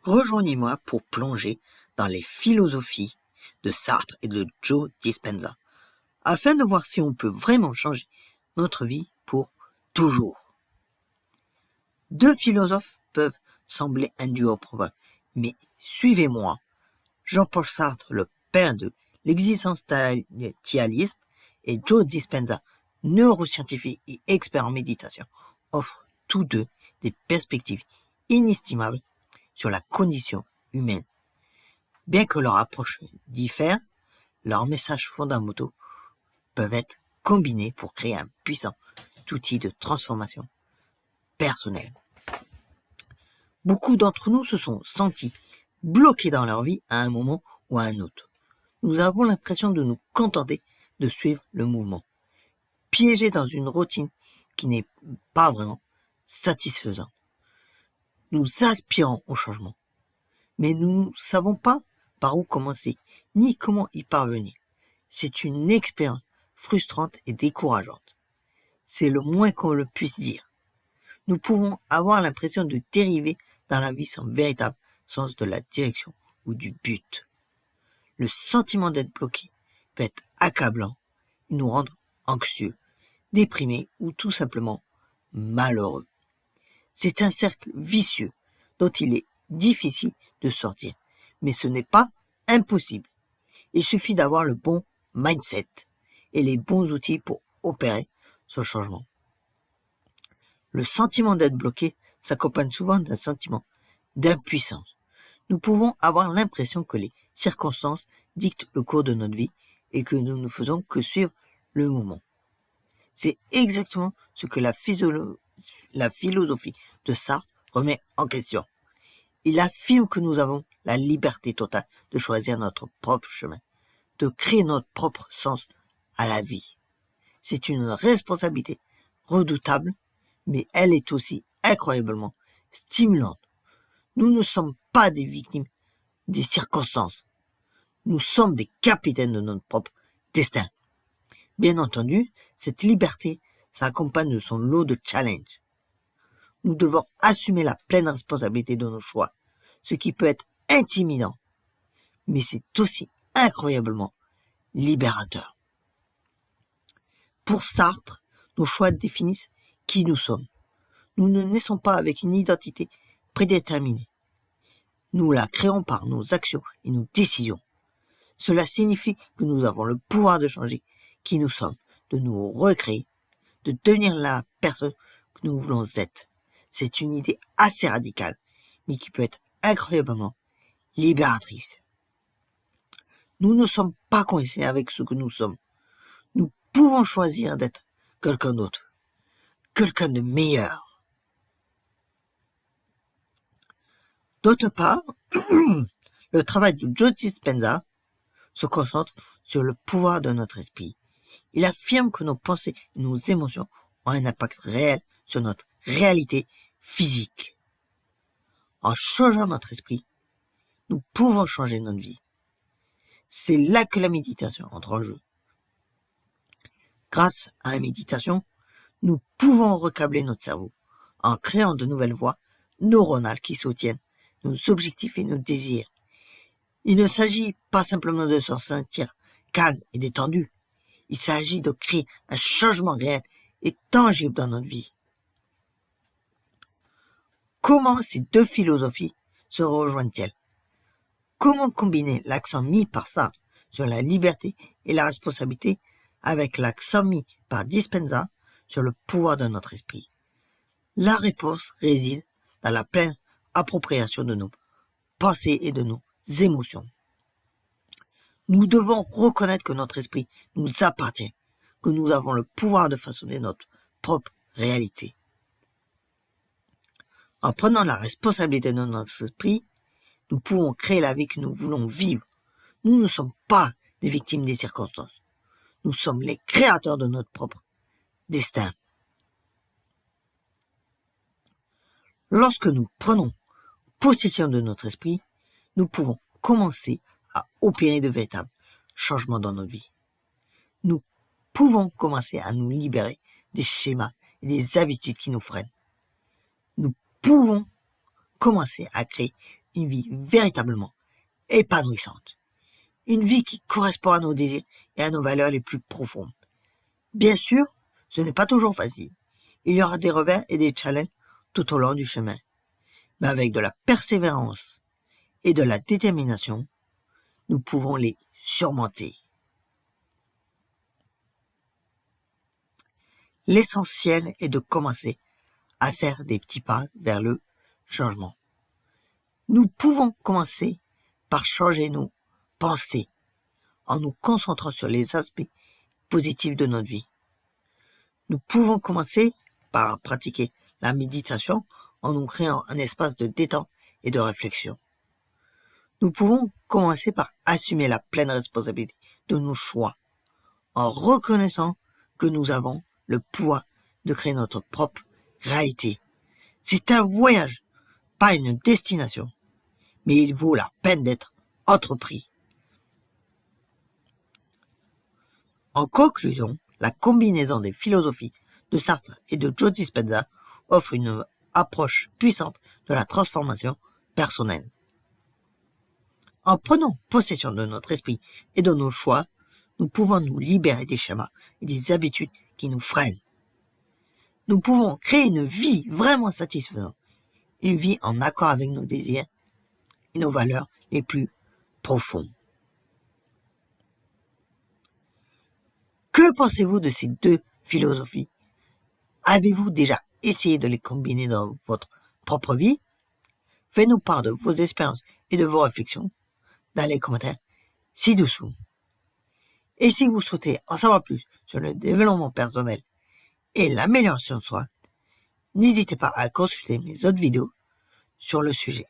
Rejoignez-moi pour plonger dans les philosophies de Sartre et de Joe Dispenza, afin de voir si on peut vraiment changer notre vie pour toujours. Deux philosophes peuvent sembler un duo probable, mais suivez-moi. Jean-Paul Sartre, le père de l'existentialisme, et Joe Dispenza, neuroscientifique et expert en méditation, offrent tous deux des perspectives inestimables sur la condition humaine. Bien que leur approche diffère, leurs messages fondamentaux peuvent être combinés pour créer un puissant outil de transformation personnelle. Beaucoup d'entre nous se sont sentis bloqués dans leur vie à un moment ou à un autre. Nous avons l'impression de nous contenter de suivre le mouvement, piégés dans une routine qui n'est pas vraiment satisfaisante. Nous aspirons au changement, mais nous ne savons pas par où commencer, ni comment y parvenir. C'est une expérience frustrante et décourageante. C'est le moins qu'on le puisse dire. Nous pouvons avoir l'impression de dériver dans la vie sans véritable sens de la direction ou du but. Le sentiment d'être bloqué peut être accablant, nous rendre anxieux, déprimés ou tout simplement malheureux. C'est un cercle vicieux dont il est difficile de sortir, mais ce n'est pas impossible. Il suffit d'avoir le bon mindset et les bons outils pour opérer ce changement. Le sentiment d'être bloqué s'accompagne souvent d'un sentiment d'impuissance. Nous pouvons avoir l'impression que les circonstances dictent le cours de notre vie et que nous ne faisons que suivre le mouvement. C'est exactement ce que la philosophie de Sartre remet en question. Il affirme que nous avons la liberté totale de choisir notre propre chemin, de créer notre propre sens à la vie. C'est une responsabilité redoutable, mais elle est aussi incroyablement stimulante. Nous ne sommes pas des victimes des circonstances. Nous sommes des capitaines de notre propre destin. Bien entendu, cette liberté s'accompagne de son lot de challenges. Nous devons assumer la pleine responsabilité de nos choix, ce qui peut être intimidant, mais c'est aussi incroyablement libérateur. Pour Sartre, nos choix définissent qui nous sommes. Nous ne naissons pas avec une identité prédéterminée. Nous la créons par nos actions et nos décisions. Cela signifie que nous avons le pouvoir de changer qui nous sommes, de nous recréer, de devenir la personne que nous voulons être. C'est une idée assez radicale, mais qui peut être incroyablement libératrice. Nous ne sommes pas coincés avec ce que nous sommes. Nous pouvons choisir d'être quelqu'un d'autre, quelqu'un de meilleur. D'autre part, le travail de Joe Dispenza se concentre sur le pouvoir de notre esprit. Il affirme que nos pensées et nos émotions ont un impact réel sur notre réalité physique. En changeant notre esprit, nous pouvons changer notre vie. C'est là que la méditation entre en jeu. Grâce à la méditation, nous pouvons recabler notre cerveau en créant de nouvelles voies neuronales qui soutiennent nos objectifs et nos désirs. Il ne s'agit pas simplement de se sentir calme et détendu. Il s'agit de créer un changement réel et tangible dans notre vie. Comment ces deux philosophies se rejoignent-elles? Comment combiner l'accent mis par Sartre sur la liberté et la responsabilité avec l'accent mis par Dispenza sur le pouvoir de notre esprit? La réponse réside dans la pleine appropriation de nos pensées et de nos émotions. Nous devons reconnaître que notre esprit nous appartient, que nous avons le pouvoir de façonner notre propre réalité. En prenant la responsabilité de notre esprit, nous pouvons créer la vie que nous voulons vivre. Nous ne sommes pas des victimes des circonstances. Nous sommes les créateurs de notre propre destin. Lorsque nous prenons possession de notre esprit, nous pouvons commencer à opérer de véritables changements dans notre vie. Nous pouvons commencer à nous libérer des schémas et des habitudes qui nous freinent. Nous pouvons commencer à créer une vie véritablement épanouissante. Une vie qui correspond à nos désirs et à nos valeurs les plus profondes. Bien sûr, ce n'est pas toujours facile. Il y aura des revers et des challenges tout au long du chemin. Mais avec de la persévérance et de la détermination, nous pouvons les surmonter. L'essentiel est de commencer à faire des petits pas vers le changement. Nous pouvons commencer par changer nos pensées en nous concentrant sur les aspects positifs de notre vie. Nous pouvons commencer par pratiquer la méditation en nous créant un espace de détente et de réflexion. Nous pouvons commencer par assumer la pleine responsabilité de nos choix en reconnaissant que nous avons le pouvoir de créer notre propre réalité. C'est un voyage, pas une destination, mais il vaut la peine d'être entrepris. En conclusion, la combinaison des philosophies de Sartre et de Joe Dispenza offre une approche puissante de la transformation personnelle. En prenant possession de notre esprit et de nos choix, nous pouvons nous libérer des schémas et des habitudes qui nous freinent. Nous pouvons créer une vie vraiment satisfaisante, une vie en accord avec nos désirs et nos valeurs les plus profondes. Que pensez-vous de ces deux philosophies? Avez-vous déjà essayé de les combiner dans votre propre vie? Faites-nous part de vos expériences et de vos réflexions dans les commentaires ci-dessous. Et si vous souhaitez en savoir plus sur le développement personnel et l'amélioration de soi, n'hésitez pas à consulter mes autres vidéos sur le sujet.